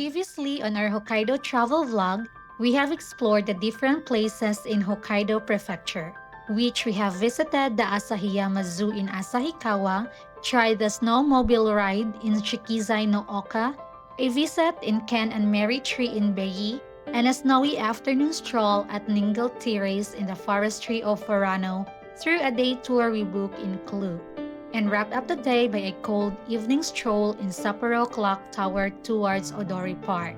Previously on our Hokkaido travel vlog, we have explored the different places in Hokkaido Prefecture, which we have visited the Asahiyama Zoo in Asahikawa, tried the snowmobile ride in Shikizai no Oka, a visit in Ken and Mary Tree in Beii, and a snowy afternoon stroll at Ningle Terrace in the forestry of Furano through a day tour we booked in Clue, and wrapped up the day by a cold evening stroll in Sapporo Clock Tower towards Odori Park.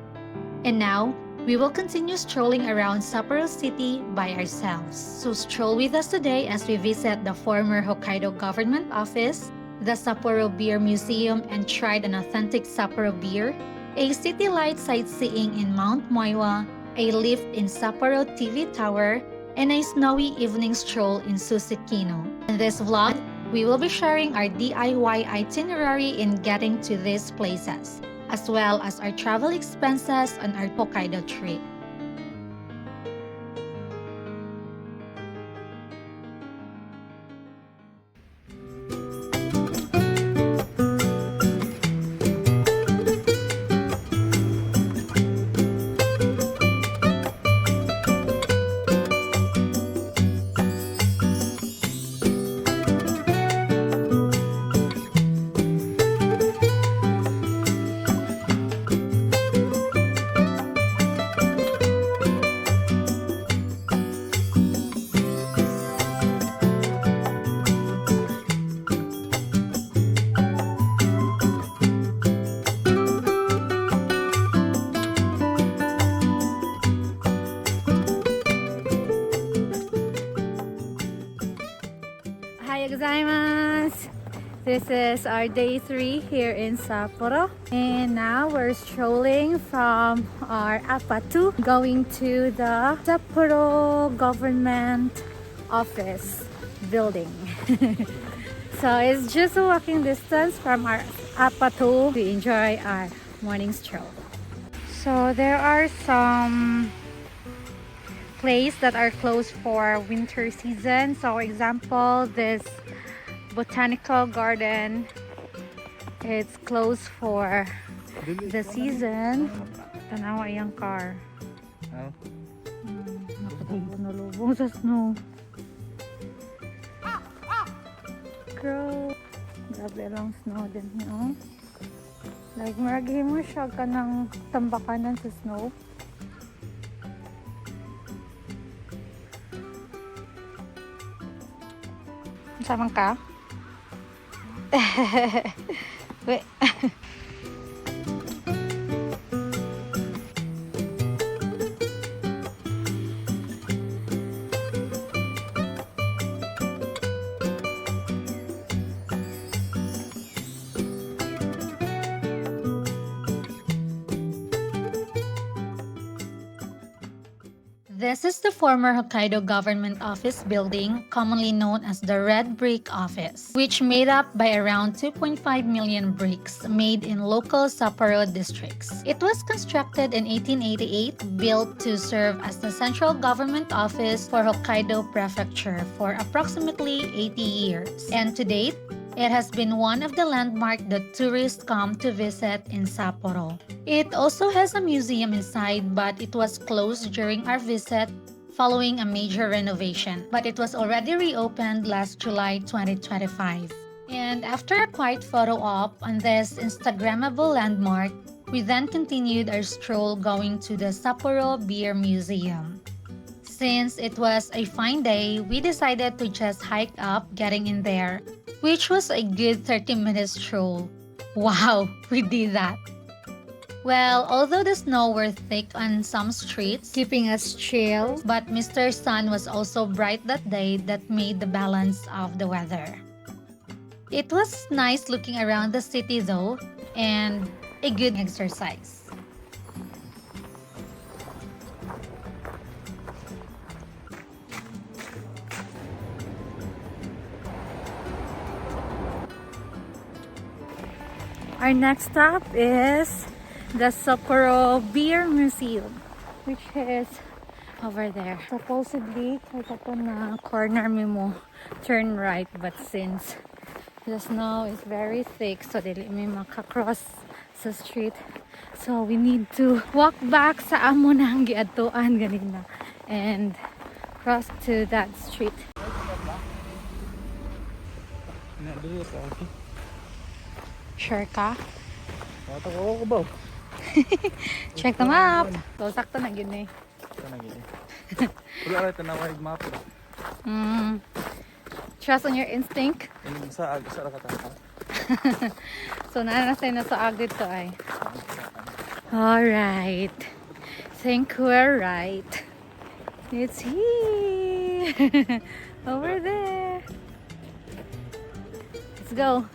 And now, we will continue strolling around Sapporo City by ourselves. So stroll with us today as we visit the former Hokkaido Government Office, the Sapporo Beer Museum, and tried an authentic Sapporo beer, a city light sightseeing in Mount Moiwa, a lift in Sapporo TV Tower, and a snowy evening stroll in Susukino. In this vlog, we will be sharing our DIY itinerary in getting to these places, as well as our travel expenses on our Hokkaido trip. Gozaimasu! This is our day 3 here in Sapporo, and now we're strolling from our Apatu going to the Sapporo Government Office building. So it's just a walking distance from our Apatu to enjoy our morning stroll. So there are some places that are closed for winter season. So example, this botanical garden, it's closed for the season. Tanawa yung car. Nalubong sa snow. Girl, grabe lang snow din, no? Like maragi mo siya ka ng tambakanan sa snow. Sama ka? Wait. This is the former Hokkaido Government Office building, commonly known as the Red Brick Office, which made up by around 2.5 million bricks made in local Sapporo districts. It was constructed in 1888, built to serve as the central government office for Hokkaido Prefecture for approximately 80 years. And to date, it has been one of the landmarks that tourists come to visit in Sapporo. It also has a museum inside, but it was closed during our visit following a major renovation. But it was already reopened last July 2025. And after a quiet photo op on this Instagrammable landmark, we then continued our stroll going to the Sapporo Beer Museum. Since it was a fine day, we decided to just hike up getting in there, which was a good 30-minute stroll. Wow, we did that. Well, although the snow were thick on some streets, keeping us chill, but Mr. Sun was also bright that day that made the balance of the weather. It was nice looking around the city though, and a good exercise. Our next stop is the Sapporo Beer Museum, which is over there. Supposedly, kahit ako na corner mo turn right, but since the snow is very thick, so dili may makakross sa street. So we need to walk back sa amo na ang giadtuan ganina and cross to that street. Sure ka? Check the map. So sakto na gyud ni. Wala rin tanawag map. Trust on your instinct. Sa rakata. So nanasay na sa ag dito ay. Alright. Think we're right. It's here. Over there. Let's go.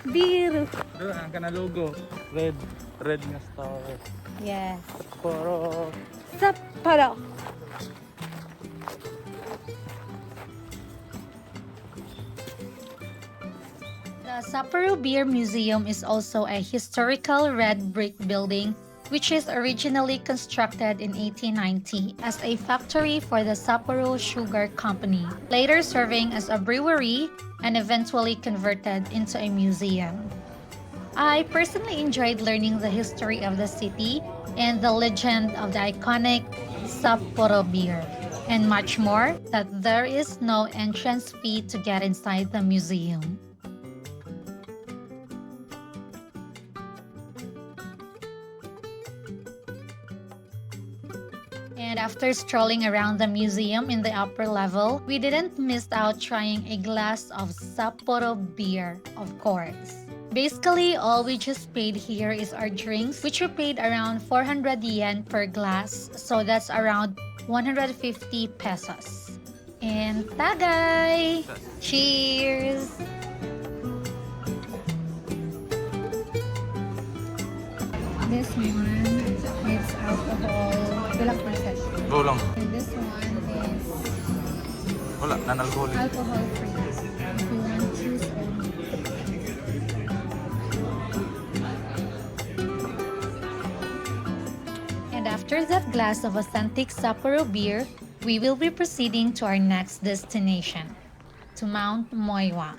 Biru. Doon ang kana logo. Red nga star. Yes. Sapporo. Sapporo. The Sapporo Beer Museum is also a historical red brick building which is originally constructed in 1890 as a factory for the Sapporo Sugar Company, later serving as a brewery and eventually converted into a museum. I personally enjoyed learning the history of the city and the legend of the iconic Sapporo beer, and much more that there is no entrance fee to get inside the museum. And after strolling around the museum in the upper level, we didn't miss out trying a glass of Sapporo beer, of course. Basically, all we just paid here is our drinks, which we paid around 400 yen per glass, so that's around 150 pesos. And tagay! Cheers! This one is alcohol. Bilak percent. Go lang. And this one is Wala, non-alcoholic. alcohol free. If you want juice only. And after that glass of authentic Sapporo beer, we will be proceeding to our next destination, to Mount Moiwa.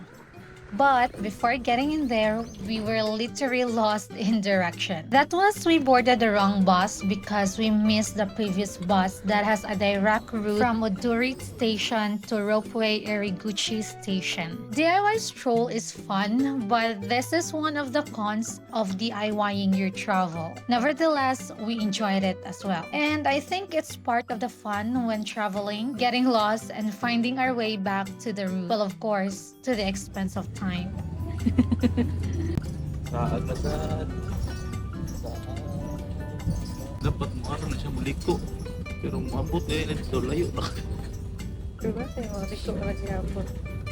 But before getting in there, we were literally lost in direction. That was we boarded the wrong bus because we missed the previous bus that has a direct route from Odori Station to Ropeway Eriguchi Station. DIY stroll is fun, but this is one of the cons of DIYing your travel. Nevertheless, we enjoyed it as well. And I think it's part of the fun when traveling, getting lost and finding our way back to the route. Well, of course, to the expense of time. Agad. Dapat mukha na siya maliko. Pero maabot nito layo na. Pero ba tayo maliko ka maghihapon?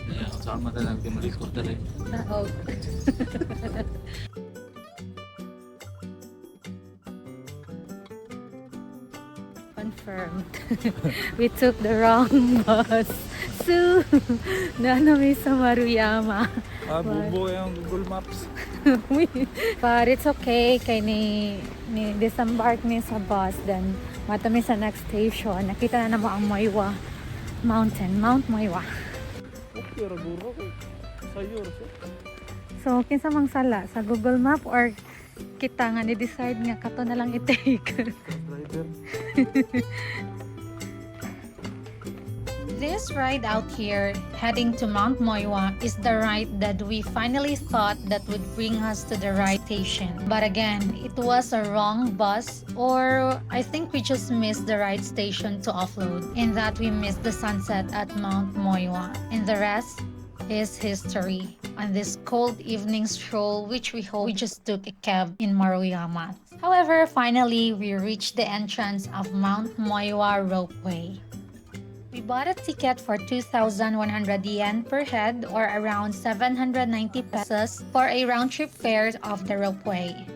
Yeah, sama na lang maliko dali. Oo. Confirmed. We took the wrong bus. So, naanami sa Maruyama. Bubo yung Google Maps. But it's okay kay ni disembark ni sa bus, then matami sa next station nakita na namo ang Moiwa Mountain, Mount Moiwa. Okay ra guro ko. Sayo ra. So kinsa mang sala sa Google Map or kita nga ni decide nga kato na lang i-take. Driver. This ride out here, heading to Mount Moiwa, is the ride that we finally thought that would bring us to the right station. But again, it was a wrong bus, or I think we just missed the right station to offload, in that we missed the sunset at Mount Moiwa. And the rest is history on this cold evening stroll, which we hope we just took a cab in Maruyama. However, finally, we reached the entrance of Mount Moiwa Ropeway. We bought a ticket for 2,100 yen per head, or around 790 pesos for a round-trip fare of the ropeway.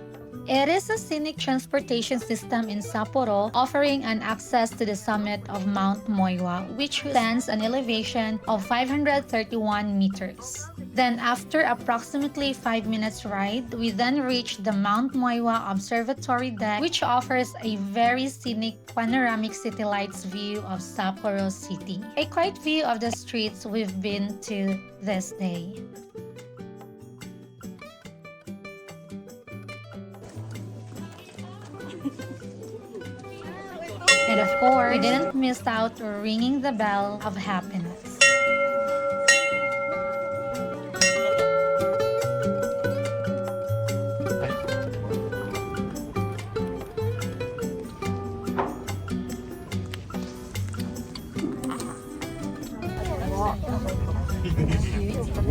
It is a scenic transportation system in Sapporo, offering an access to the summit of Mount Moiwa, which stands an elevation of 531 meters. Then after approximately 5 minutes ride, we then reached the Mount Moiwa Observatory deck, which offers a very scenic panoramic city lights view of Sapporo City. A quiet view of the streets we've been to this day. And of course, we didn't miss out ringing the bell of happiness.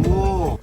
Oh.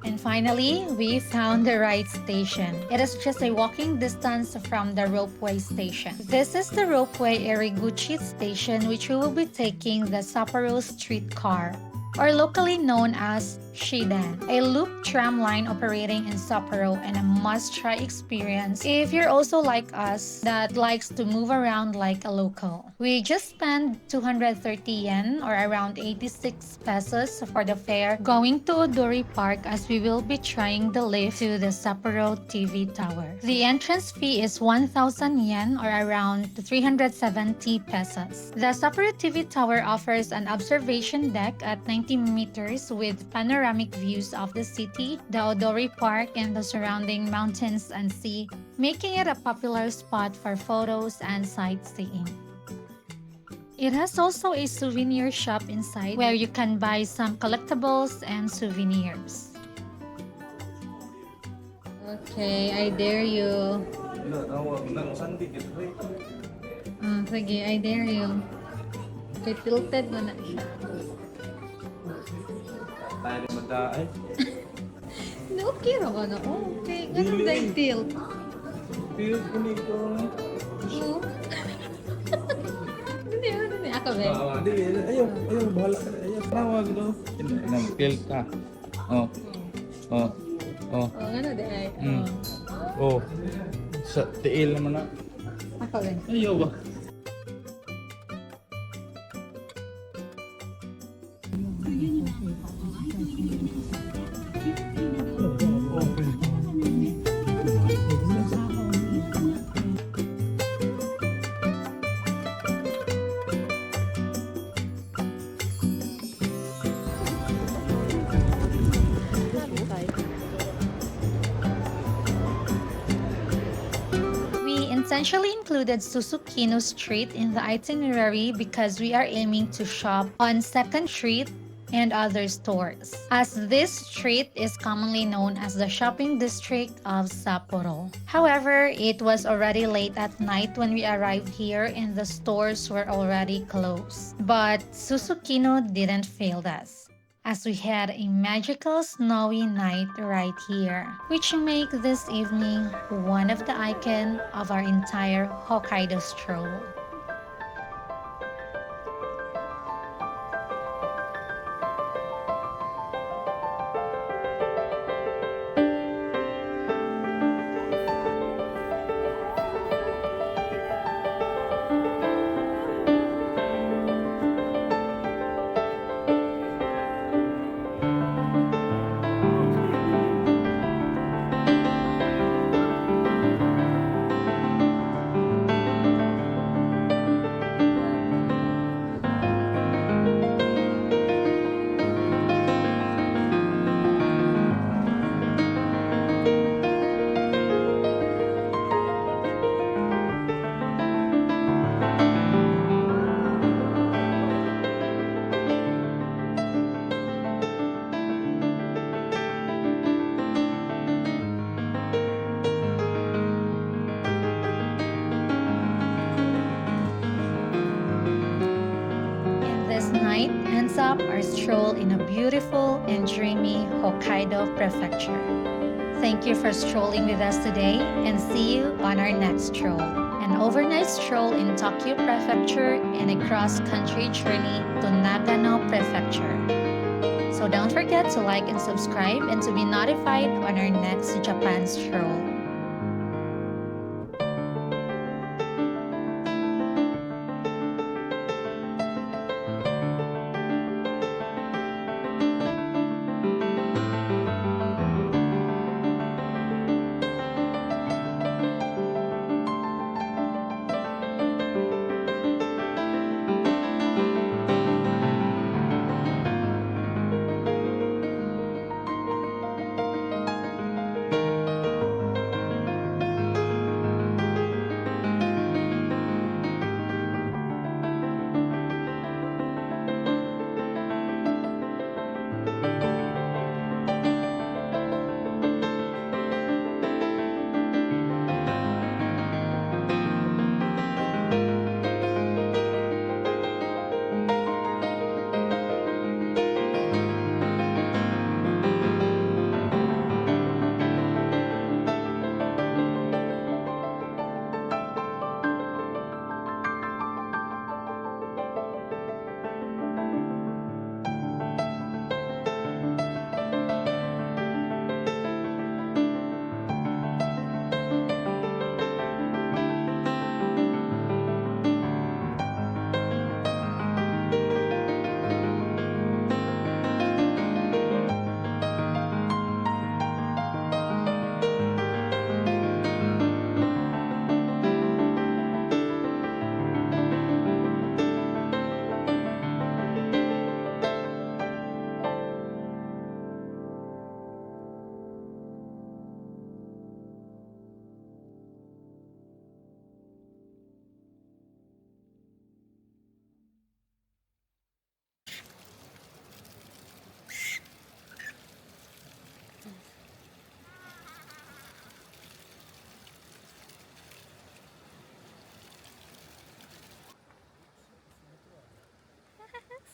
And finally, we found the right station. It is just a walking distance from the ropeway station. This is the ropeway Eriguchi station, which we will be taking the Sapporo streetcar, or locally known as Shidan, a loop tram line operating in Sapporo and a must-try experience if you're also like us that likes to move around like a local. We just spent 230 yen or around 86 pesos for the fare going to Odori Park as we will be trying the lift to the Sapporo TV Tower. The entrance fee is 1,000 yen or around 370 pesos. The Sapporo TV Tower offers an observation deck at 90 meters with panoramic views of the city, the Odori Park, and the surrounding mountains and sea, making it a popular spot for photos and sightseeing. It has also a souvenir shop inside where you can buy some collectibles and souvenirs. Okay, I dare you. Sige, I dare you. Okay, tilted mo na siya. Tayo magdaan. Okay ra ka na. Okay, ganun dahil tilt. Feel ko nito. Oo. Hindi. Ako ba? Hindi, ayaw, bahala ka na. Ayaw, tawag no. Nag-feel ka. Oh. Ano di ay? Oh. Sa tiil naman na. Ako ba? Ayaw ba? We intentionally included Susukino Street in the itinerary because we are aiming to shop on 2nd Street and other stores, as this street is commonly known as the shopping district of Sapporo. However, it was already late at night when we arrived here and the stores were already closed. But Susukino didn't fail us, as we had a magical snowy night right here, which make this evening one of the icon of our entire Hokkaido stroll. Night ends up our stroll in a beautiful and dreamy Hokkaido prefecture. Thank you for strolling with us today and see you on our next stroll. An overnight stroll in Tokyo Prefecture and a cross-country journey to Nagano Prefecture. So don't forget to like and subscribe and to be notified on our next Japan stroll.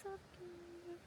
so cute.